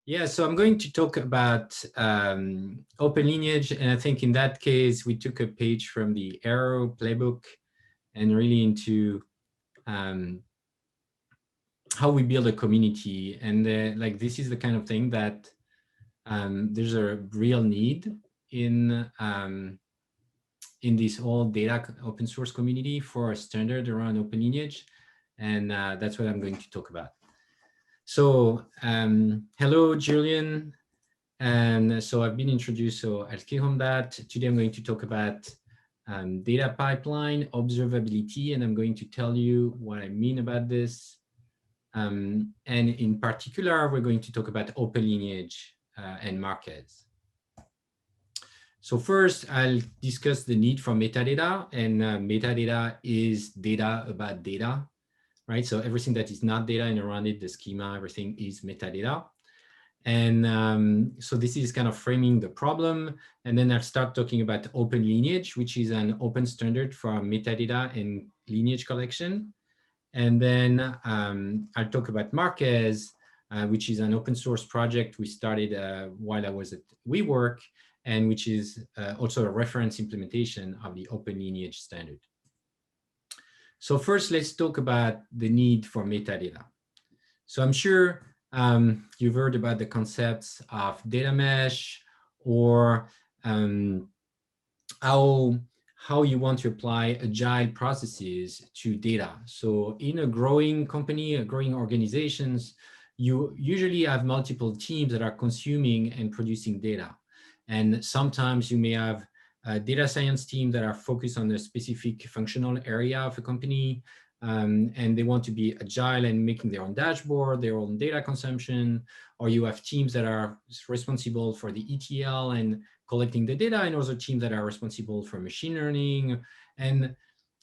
Yeah, so I'm going to talk about OpenLineage, and I think in that case, we took a page from the Arrow playbook and really into how we build a community. And like this is the kind of thing that there's a real need in this whole data open source community for a standard around OpenLineage, and that's what I'm going to talk about. So hello, Julien. And so I've been introduced, so I'll click on that. Today I'm going to talk about data pipeline, observability, and I'm going to tell you what I mean about this. And in particular, we're going to talk about OpenLineage and Marquez. So first, I'll discuss the need for metadata, and metadata is data about data, right? So everything that is not data and around it, the schema, everything is metadata. And so this is kind of framing the problem. And then I'll start talking about OpenLineage, which is an open standard for metadata and lineage collection. And then I'll talk about Marquez, which is an open source project we started while I was at WeWork, and which is also a reference implementation of the OpenLineage standard. So first, let's talk about the need for metadata. So I'm sure you've heard about the concepts of data mesh, or how you want to apply agile processes to data. So in a growing company, growing organizations, you usually have multiple teams that are consuming and producing data. And sometimes you may have a data science team that are focused on a specific functional area of a company, and they want to be agile and making their own dashboard, their own data consumption, or you have teams that are responsible for the ETL and collecting the data, and also teams that are responsible for machine learning. And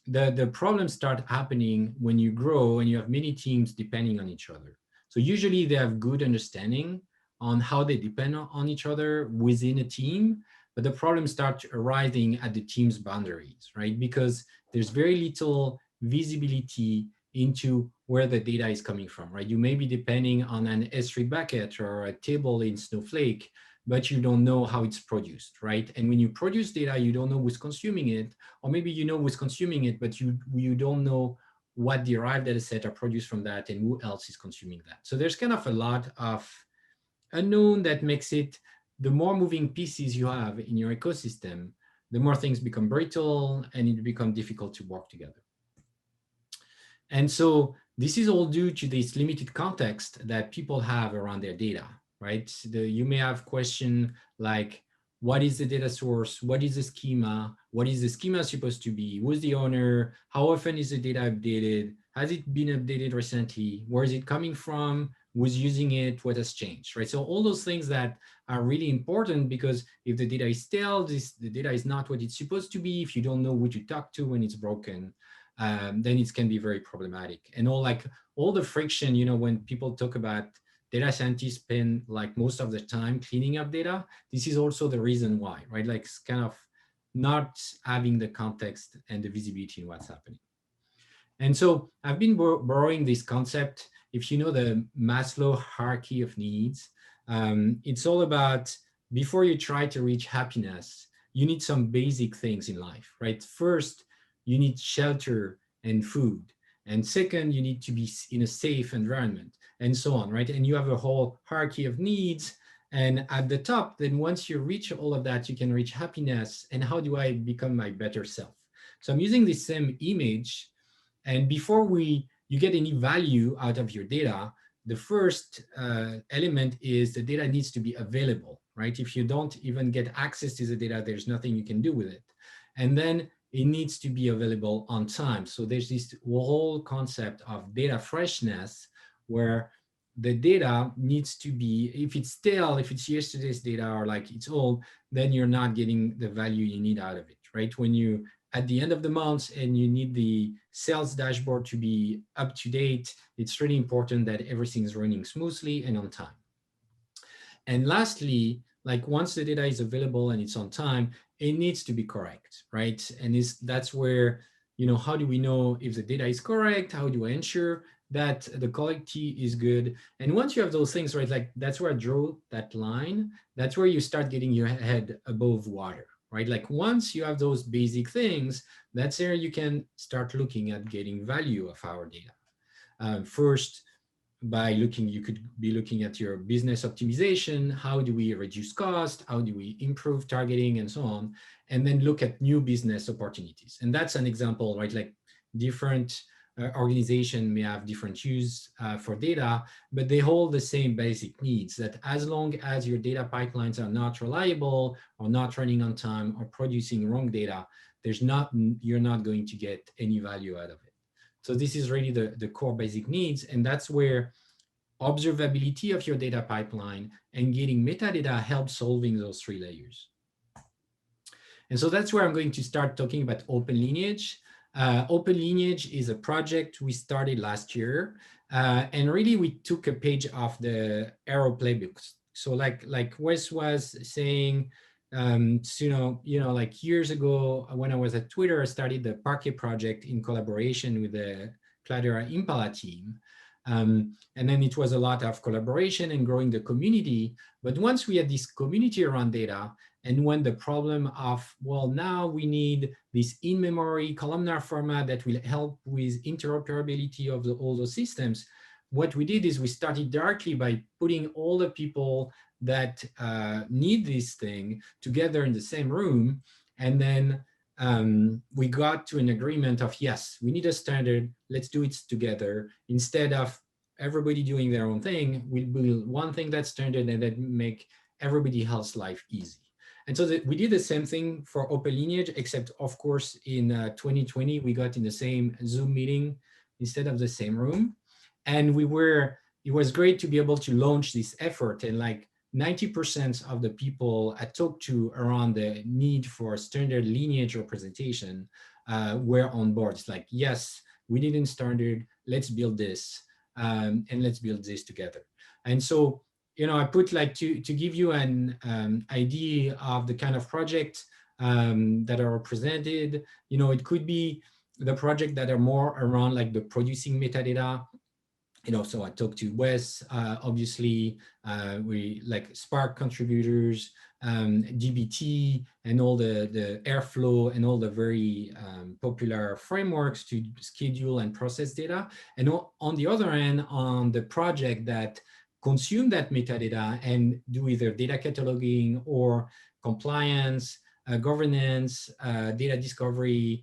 the problems start happening when you grow and you have many teams depending on each other. So usually they have good understanding on how they depend on each other within a team, but the problems start arising at the team's boundaries, right? Because there's very little visibility into where the data is coming from, right? You may be depending on an S3 bucket or a table in Snowflake, but you don't know how it's produced, right? And when you produce data, you don't know who's consuming it, or maybe you know who's consuming it, but you don't know what derived data set are produced from that and who else is consuming that. So there's kind of a lot of unknown that makes it, the more moving pieces you have in your ecosystem, the more things become brittle and it becomes difficult to work together. And so this is all due to this limited context that people have around their data, right? You may have questions like, what is the data source? What is the schema? What is the schema supposed to be? Who's the owner? How often is the data updated? Has it been updated recently? Where is it coming from? Who's using it? What has changed, right? So all those things that are really important, because if the data is stale, the data is not what it's supposed to be. If you don't know who to talk to when it's broken, then it can be very problematic. And all the friction, when people talk about data scientists spend like most of the time cleaning up data, this is also the reason why, right? Like it's kind of not having the context and the visibility in what's happening. And so I've been borrowing this concept. If you know the Maslow hierarchy of needs, it's all about, before you try to reach happiness, you need some basic things in life, right? First, you need shelter and food. And second, you need to be in a safe environment, and so on, right? And you have a whole hierarchy of needs. And at the top, then once you reach all of that, you can reach happiness. And how do I become my better self? So I'm using this same image. And before you get any value out of your data, the first element is the data needs to be available, right? If you don't even get access to the data, there's nothing you can do with it. And then it needs to be available on time. So there's this whole concept of data freshness, where the data needs to be, if it's stale, if it's yesterday's data or like it's old, then you're not getting the value you need out of it, right? When you, at the end of the month and you need the sales dashboard to be up to date, it's really important that everything is running smoothly and on time. And lastly, like once the data is available and it's on time, it needs to be correct, right? And that's where, how do we know if the data is correct? How do I ensure that the quality is good. And once you have those things, right, like that's where I draw that line. That's where you start getting your head above water, right? Like once you have those basic things, that's where you can start looking at getting value of our data. First, by looking, you could be looking at your business optimization. How do we reduce cost? How do we improve targeting and so on? And then look at new business opportunities. And that's an example, right? Like different organization may have different use for data, but they hold the same basic needs, that as long as your data pipelines are not reliable or not running on time or producing wrong data, you're not going to get any value out of it. So this is really the core basic needs. And that's where observability of your data pipeline and getting metadata helps solving those three layers. And so that's where I'm going to start talking about OpenLineage. OpenLineage is a project we started last year. And really we took a page off the Arrow playbooks. So like Wes was saying, so, like years ago when I was at Twitter, I started the Parquet project in collaboration with the Cloudera Impala team. And then it was a lot of collaboration and growing the community. But once we had this community around data, and when the problem of, well, now we need this in-memory columnar format that will help with interoperability of all those systems, what we did is we started directly by putting all the people that need this thing together in the same room. And then we got to an agreement of, yes, we need a standard, let's do it together. Instead of everybody doing their own thing, we'll build one thing that's standard and then make everybody else's life easy. And so we did the same thing for OpenLineage, except of course in 2020, we got in the same Zoom meeting instead of the same room. And it was great to be able to launch this effort, and like 90% of the people I talked to around the need for standard lineage representation were on board. It's like, yes, we need a standard, let's build this, and let's build this together. And so, I put like to give you an idea of the kind of project that are represented. It could be the project that are more around like the producing metadata. So I talked to Wes, obviously, we like Spark contributors, dbt, and all the Airflow and all the very popular frameworks to schedule and process data. And on the other hand, on the project that consume that metadata and do either data cataloging or compliance, governance, data discovery,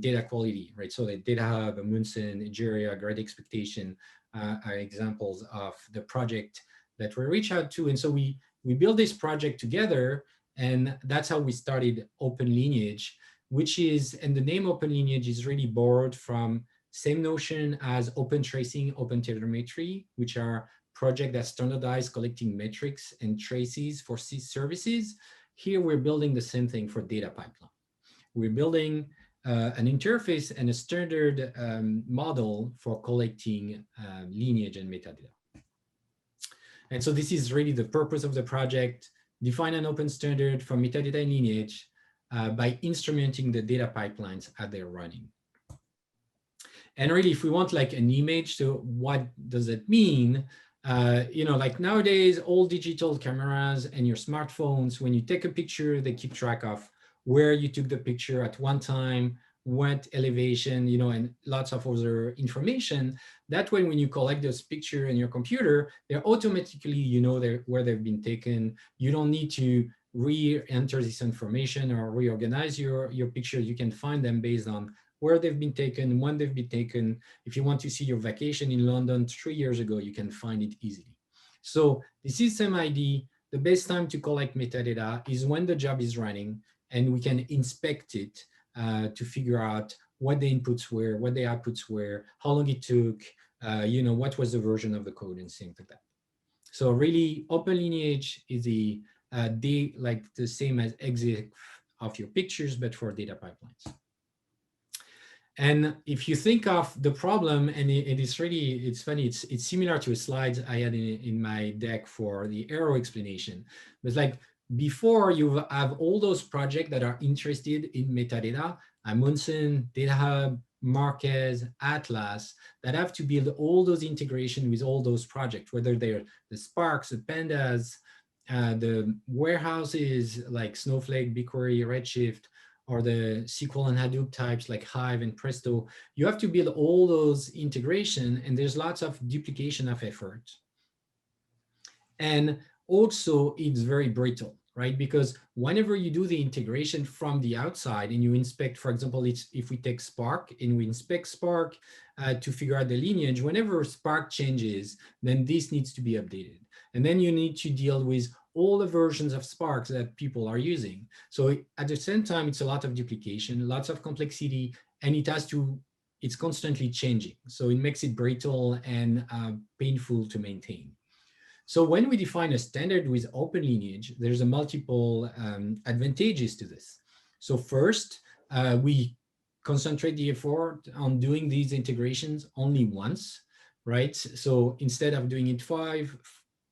data quality, right? So the Data Hub, Munson, Egeria, Great Expectation are examples of the project that we reach out to. And so we built this project together, and that's how we started OpenLineage, which is, and the name OpenLineage is really borrowed from same notion as Open Tracing, Open Telemetry, which are projects that standardize collecting metrics and traces for services. Here we're building the same thing for data pipeline. We're building an interface and a standard model for collecting lineage and metadata. And so this is really the purpose of the project: define an open standard for metadata and lineage by instrumenting the data pipelines as they're running. And really, if we want like an image, so what does it mean? Like nowadays, all digital cameras and your smartphones, when you take a picture, they keep track of where you took the picture at one time, what elevation, and lots of other information. That way, when you collect those pictures in your computer, they're automatically, where they've been taken. You don't need to re-enter this information or reorganize your pictures. You can find them based on where they've been taken, when they've been taken. If you want to see your vacation in London 3 years ago, you can find it easily. So this is the same idea. The best time to collect metadata is when the job is running, and we can inspect it to figure out what the inputs were, what the outputs were, how long it took, what was the version of the code, and things like that. So really, OpenLineage is the same as exec of your pictures, but for data pipelines. And if you think of the problem, and it's funny, it's similar to a slide I had in my deck for the Arrow explanation. But like before, you have all those projects that are interested in metadata, Munson, Data Hub, Marquez, Atlas, that have to build all those integration with all those projects, whether they're the Sparks, the Pandas, the warehouses like Snowflake, BigQuery, Redshift, or the SQL and Hadoop types like Hive and Presto. You have to build all those integration, and there's lots of duplication of effort. And also, it's very brittle, right? Because whenever you do the integration from the outside and you inspect, for example, if we take Spark and we inspect Spark to figure out the lineage, whenever Spark changes, then this needs to be updated. And then you need to deal with all the versions of Spark that people are using. So at the same time, it's a lot of duplication, lots of complexity, and it's constantly changing. So it makes it brittle and painful to maintain. So when we define a standard with OpenLineage, there's a multiple advantages to this. So first, we concentrate the effort on doing these integrations only once, right? So instead of doing it 5,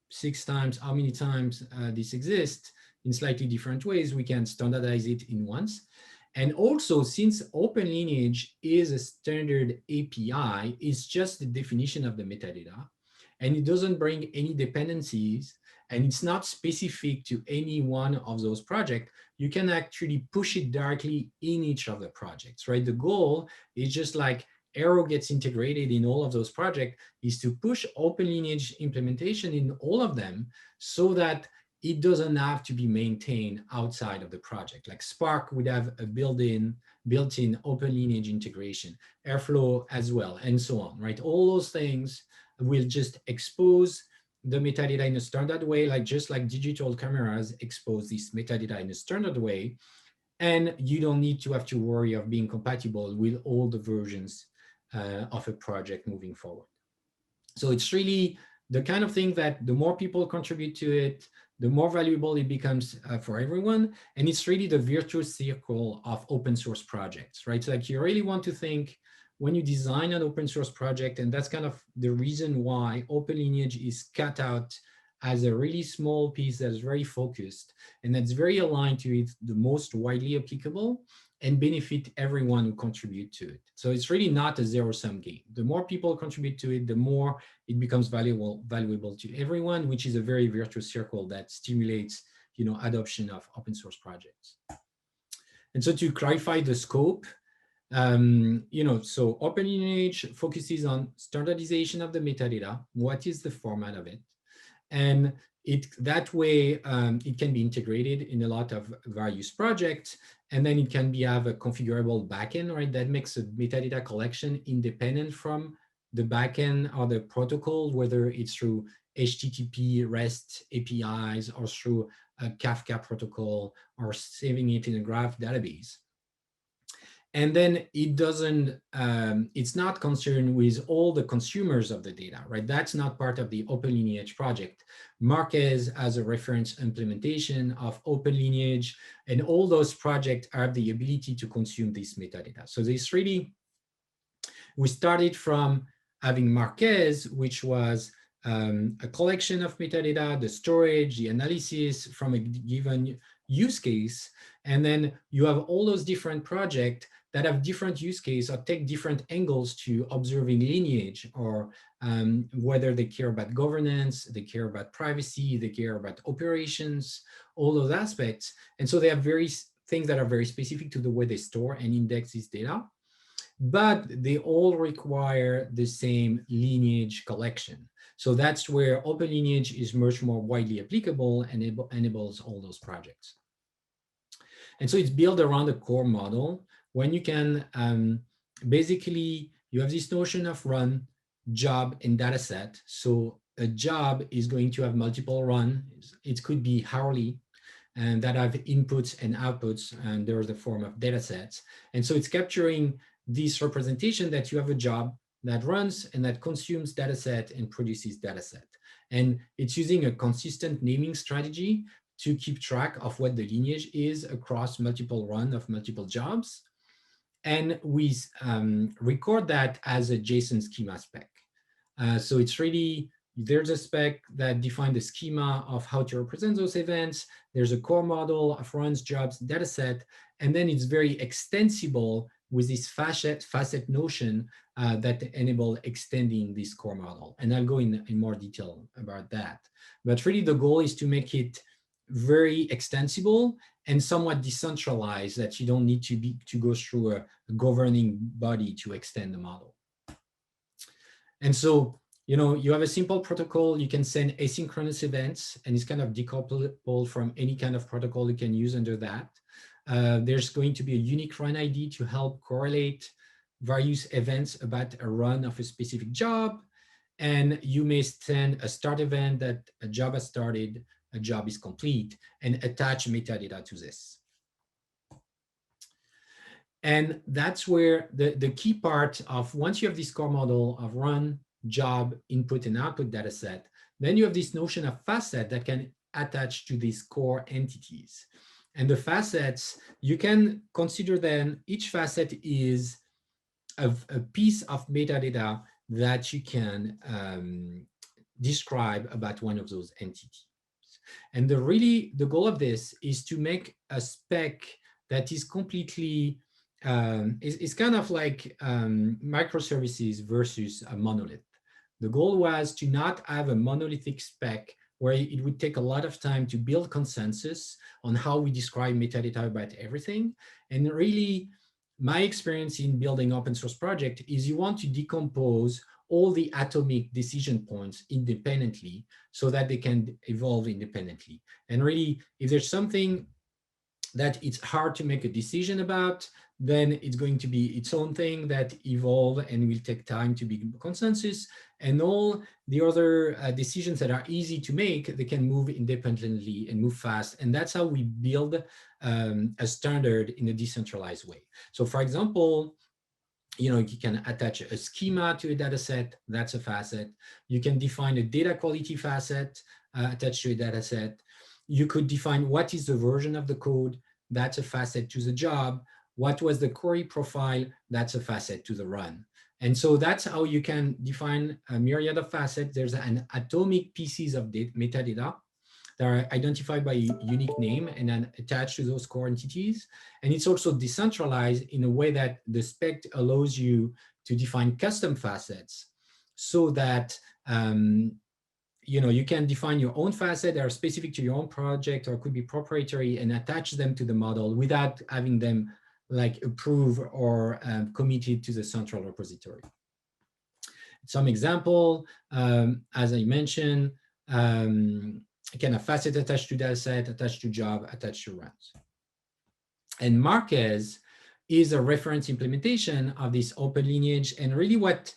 6 times, how many times this exists in slightly different ways, we can standardize it in once. And also, since OpenLineage is a standard API, it's just the definition of the metadata, and it doesn't bring any dependencies, and it's not specific to any one of those projects, you can actually push it directly in each of the projects, right? The goal is just like Arrow gets integrated in all of those projects, is to push OpenLineage implementation in all of them so that it doesn't have to be maintained outside of the project. Like Spark would have a built-in OpenLineage integration, Airflow as well, and so on, right? All those things will just expose the metadata in a standard way, just like digital cameras expose this metadata in a standard way, and you don't need to have to worry of being compatible with all the versions of a project moving forward. So it's really the kind of thing that the more people contribute to it, the more valuable it becomes for everyone. And it's really the virtuous circle of open source projects, right? So like you really want to think when you design an open source project, and that's kind of the reason why OpenLineage is cut out as a really small piece that is very focused and that's very aligned to it, the most widely applicable, and benefit everyone who contribute to it. So it's really not a zero-sum game. The more people contribute to it, the more it becomes valuable to everyone, which is a very virtuous circle that stimulates, adoption of open source projects. And so to clarify the scope, so OpenLineage focuses on standardization of the metadata. What is the format of it? And that way, it can be integrated in a lot of various projects, and then it can have a configurable backend, right? That makes a metadata collection independent from the backend or the protocol, whether it's through HTTP REST APIs or through a Kafka protocol or saving it in a graph database. And then it's not concerned with all the consumers of the data, right? That's not part of the OpenLineage project. Marquez has a reference implementation of OpenLineage, and all those projects have the ability to consume this metadata. So we started from having Marquez, which was a collection of metadata, the storage, the analysis from a given use case. And then you have all those different projects that have different use case or take different angles to observing lineage, or whether they care about governance, they care about privacy, they care about operations, all those aspects. And so they have various things that are very specific to the way they store and index this data, but they all require the same lineage collection. So that's where OpenLineage is much more widely applicable and enables all those projects. And so it's built around a core model when you can, basically, you have this notion of run, job, and data set. So a job is going to have multiple runs. It could be hourly, and that have inputs and outputs, and there's the form of data sets. And so it's capturing this representation that you have a job that runs and that consumes data set and produces data set. And it's using a consistent naming strategy to keep track of what the lineage is across multiple runs of multiple jobs. And we record that as a JSON schema spec. So it's really, there's a spec that defines the schema of how to represent those events. There's a core model of runs, jobs, data set, and then it's very extensible with this facet notion that enable extending this core model. And I'll go in more detail about that. But really the goal is to make it very extensible and somewhat decentralized, that you don't need to go through a governing body to extend the model. And so, you have a simple protocol. You can send asynchronous events, and it's kind of decouplable from any kind of protocol you can use under that. There's going to be a unique run ID to help correlate various events about a run of a specific job. And you may send a start event that a job has started, a job is complete, and attach metadata to this. And that's where the key part of, once you have this core model of run, job, input, and output data set, then you have this notion of facet that can attach to these core entities. And the facets, you can consider then each facet is a piece of metadata that you can describe about one of those entities. And the goal of this is to make a spec that is completely, is kind of like microservices versus a monolith. The goal was to not have a monolithic spec where it would take a lot of time to build consensus on how we describe metadata about everything. And really, my experience in building open source project is you want to decompose all the atomic decision points independently so that they can evolve independently. And really, if there's something that it's hard to make a decision about, then it's going to be its own thing that evolve and will take time to be consensus. And all the other decisions that are easy to make, they can move independently and move fast. And that's how we build a standard in a decentralized way. So for example, you can attach a schema to a data set, that's a facet. You can define a data quality facet attached to a data set. You could define what is the version of the code, that's a facet to the job. What was the query profile, that's a facet to the run. And so that's how you can define a myriad of facets. There's an atomic pieces of metadata that are identified by a unique name and then attached to those core entities. And it's also decentralized in a way that the spec allows you to define custom facets so that you can define your own facet that are specific to your own project or could be proprietary and attach them to the model without having them like approved or committed to the central repository. Some example, as I mentioned, again, a facet attached to data set, attached to job, attached to runs. And Marquez is a reference implementation of this OpenLineage. And really what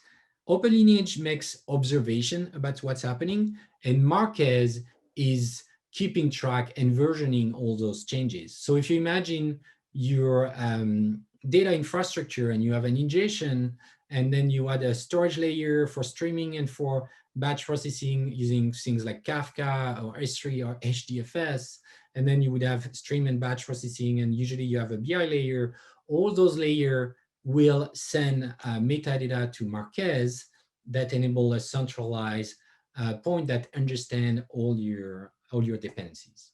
OpenLineage makes observation about what's happening, and Marquez is keeping track and versioning all those changes. So if you imagine your data infrastructure and you have an ingestion, and then you add a storage layer for streaming and for batch processing using things like Kafka or S3 or HDFS, and then you would have stream and batch processing, and usually you have a BI layer. All those layers will send metadata to Marquez that enable a centralized point that understand all your dependencies.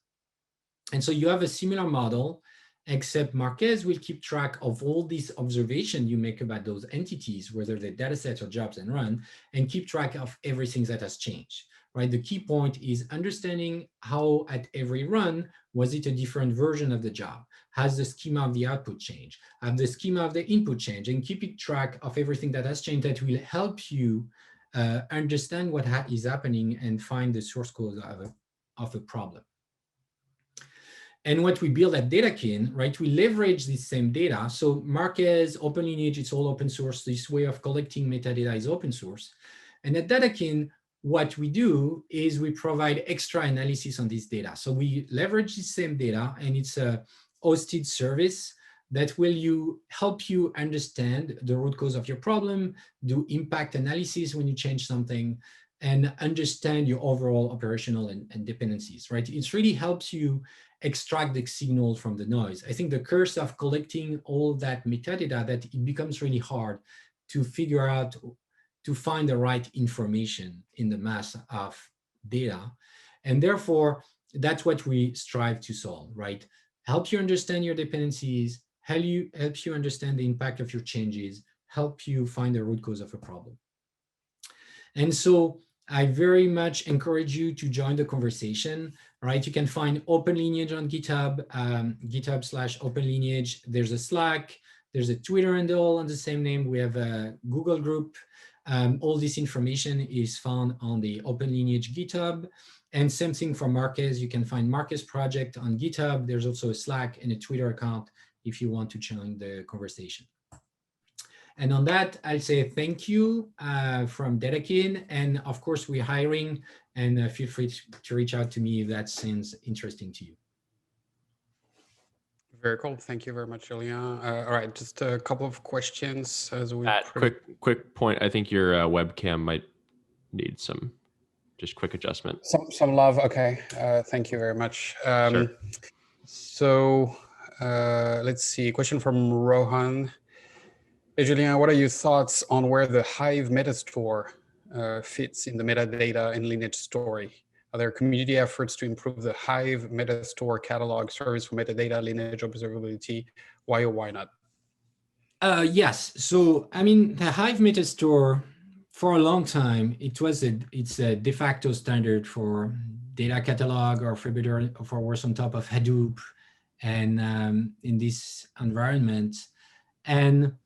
And so you have a similar model, except Marquez will keep track of all these observations you make about those entities, whether they're data sets or jobs and run, and keep track of everything that has changed, right? The key point is understanding how at every run, was it a different version of the job? Has the schema of the output changed? Have the schema of the input changed? And keeping track of everything that has changed that will help you understand what is happening and find the source code of a problem. And what we build at Datakin, right, we leverage this same data. So Marquez, OpenLineage, it's all open source. This way of collecting metadata is open source. And at Datakin, what we do is we provide extra analysis on this data. So we leverage the same data, and it's a hosted service that will help you understand the root cause of your problem, do impact analysis when you change something, and understand your overall operational and dependencies, right? It really helps you extract the signal from the noise. I think the curse of collecting all that metadata, that it becomes really hard to figure out, to find the right information in the mass of data. And therefore, that's what we strive to solve, right? Help you understand your dependencies, helps you understand the impact of your changes, help you find the root cause of a problem. And so I very much encourage you to join the conversation, right? You can find OpenLineage on GitHub, GitHub/OpenLineage. There's a Slack, there's a Twitter handle on the same name. We have a Google group. All this information is found on the OpenLineage GitHub. And same thing for Marquez. You can find Marquez project on GitHub. There's also a Slack and a Twitter account if you want to join the conversation. And on that, I'll say thank you from Datakin. And of course, we're hiring, and feel free to reach out to me if that seems interesting to you. Very cool. Thank you very much, Julien. All right, just a couple of questions as we. Quick point. I think your webcam might need some just quick adjustment. Some love. Okay. Thank you very much. Sure. So let's see. Question from Rohan. Hey, Julien, what are your thoughts on where the Hive metastore fits in the metadata and lineage story? Are there community efforts to improve the Hive metastore catalog service for metadata, lineage, observability? Why or why not? Yes. So, I mean, the Hive metastore, for a long time, it's a de facto standard for data catalog or for works on top of Hadoop and in this environment. And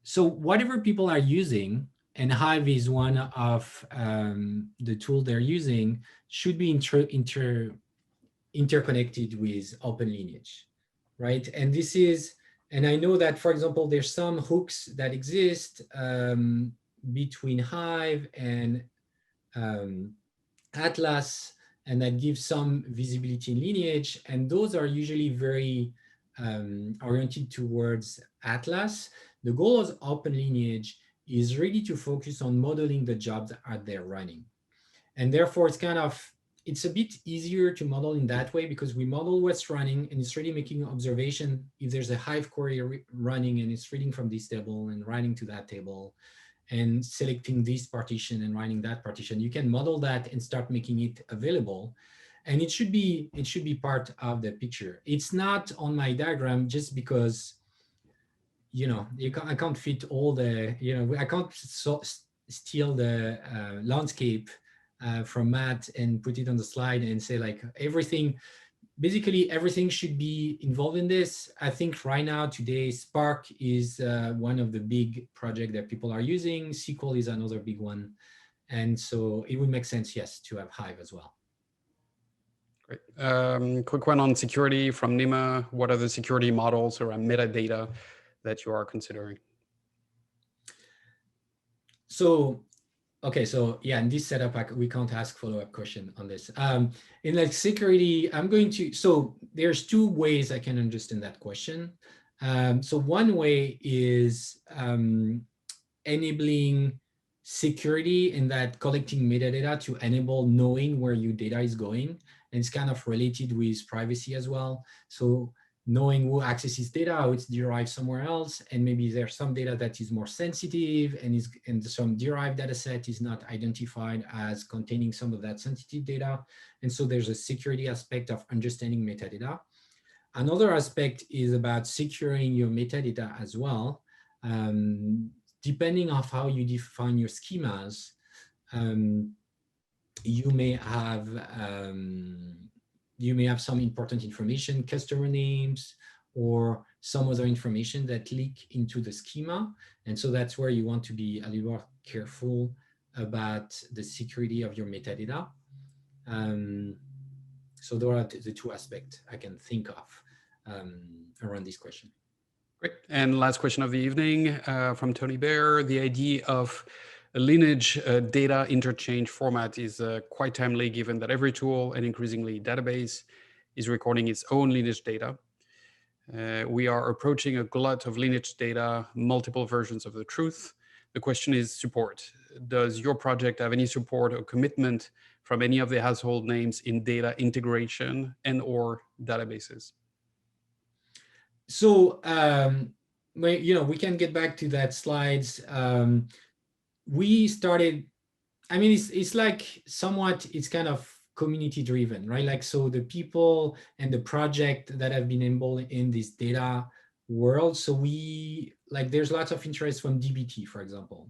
so whatever people are using, and Hive is one of the tools they're using, should be interconnected with OpenLineage, right? And this is, and I know that, for example, there's some hooks that exist between Hive and Atlas, and that gives some visibility in lineage. And those are usually very oriented towards Atlas. The goal of OpenLineage is really to focus on modeling the jobs that they're running. And therefore, it's a bit easier to model in that way because we model what's running and it's really making an observation. If there's a Hive query running and it's reading from this table and writing to that table and selecting this partition and writing that partition, you can model that and start making it available. And it should be part of the picture. It's not on my diagram just because, you know, I can't fit all the, you know, I can't steal the landscape from Matt and put it on the slide and say like everything, basically everything should be involved in this. I think right now, today, Spark is one of the big projects that people are using. SQL is another big one. And so it would make sense, yes, to have Hive as well. Great. Quick one on security from Nima. What are the security models around metadata that you are considering? So, okay, so yeah, in this setup, we can't ask follow-up question on this. In like security, so there's two ways I can understand that question. So one way is enabling security in that collecting metadata to enable knowing where your data is going. And it's kind of related with privacy as well. So knowing who accesses data, how it's derived somewhere else, and maybe there's some data that is more sensitive and some derived data set is not identified as containing some of that sensitive data. And so there's a security aspect of understanding metadata. Another aspect is about securing your metadata as well. Depending on how you define your schemas, you may have some important information, customer names, or some other information that leak into the schema. And so that's where you want to be a little more careful about the security of your metadata. So those are the two aspects I can think of around this question. Great. And last question of the evening from Tony Bear. The idea of a lineage data interchange format is quite timely, given that every tool and increasingly database is recording its own lineage data. We are approaching a glut of lineage data, multiple versions of the truth. The question is support. Does your project have any support or commitment from any of the household names in data integration and or databases? So, you know, we can get back to that slides. We started, I mean, it's like somewhat, it's kind of community driven, right? Like, so the people and the project that have been involved in this data world. So there's lots of interest from DBT, for example.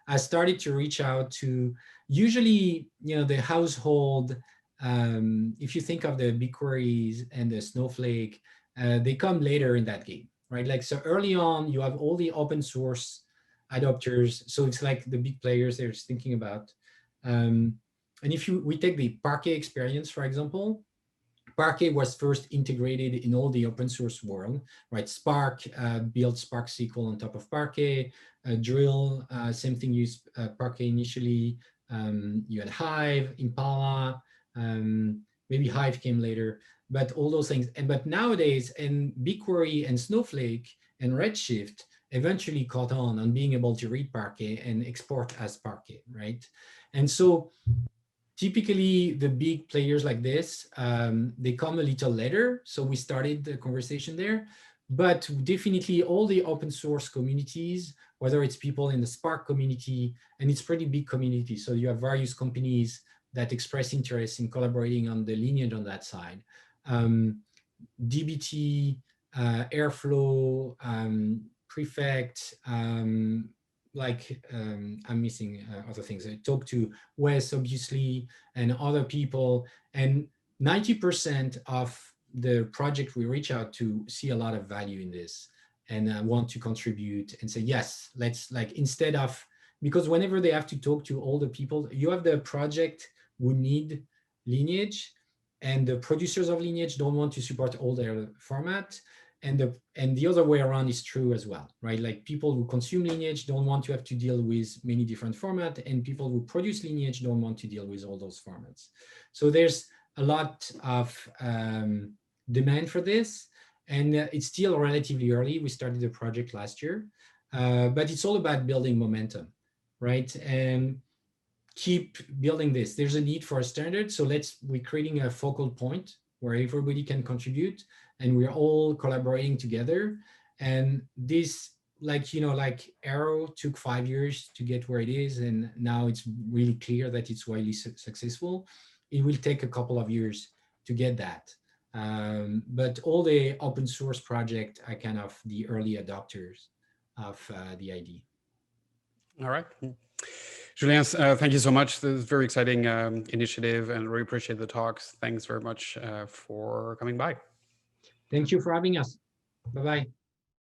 I started to reach out to usually, the household. If you think of the BigQueries and the Snowflake, they come later in that game, right? Like, so early on, you have all the open source adopters. So it's like the big players they're thinking about. And if we take the Parquet experience, for example, Parquet was first integrated in all the open source world, right? Spark built Spark SQL on top of Parquet. Drill, same thing, used Parquet initially. You had Hive, Impala, maybe Hive came later, but all those things. But nowadays, and BigQuery and Snowflake and Redshift eventually caught on being able to read Parquet and export as Parquet, right? And so typically the big players like this, they come a little later. So we started the conversation there, but definitely all the open source communities, whether it's people in the Spark community, and it's pretty big community. So you have various companies that express interest in collaborating on the lineage on that side. DBT, Airflow, Prefect, I'm missing other things. I talked to Wes, obviously, and other people, and 90% of the project we reach out to see a lot of value in this and want to contribute and say, yes, let's, instead of, because whenever they have to talk to all the people, you have the project who need Lineage, and the producers of Lineage don't want to support all their format. And the other way around is true as well, right? Like, people who consume Lineage don't want to have to deal with many different formats, and people who produce Lineage don't want to deal with all those formats. So there's a lot of demand for this, and it's still relatively early. We started the project last year, but it's all about building momentum, right? And keep building this. There's a need for a standard, so we're creating a focal point where everybody can contribute, and we're all collaborating together. And this, like Arrow took 5 years to get where it is, and now it's really clear that it's widely successful. It will take a couple of years to get that. But all the open source project are kind of the early adopters of the ID. All right. Julien, thank you so much. This is a very exciting initiative, and really appreciate the talks. Thanks very much for coming by. Thank you for having us. Bye-bye.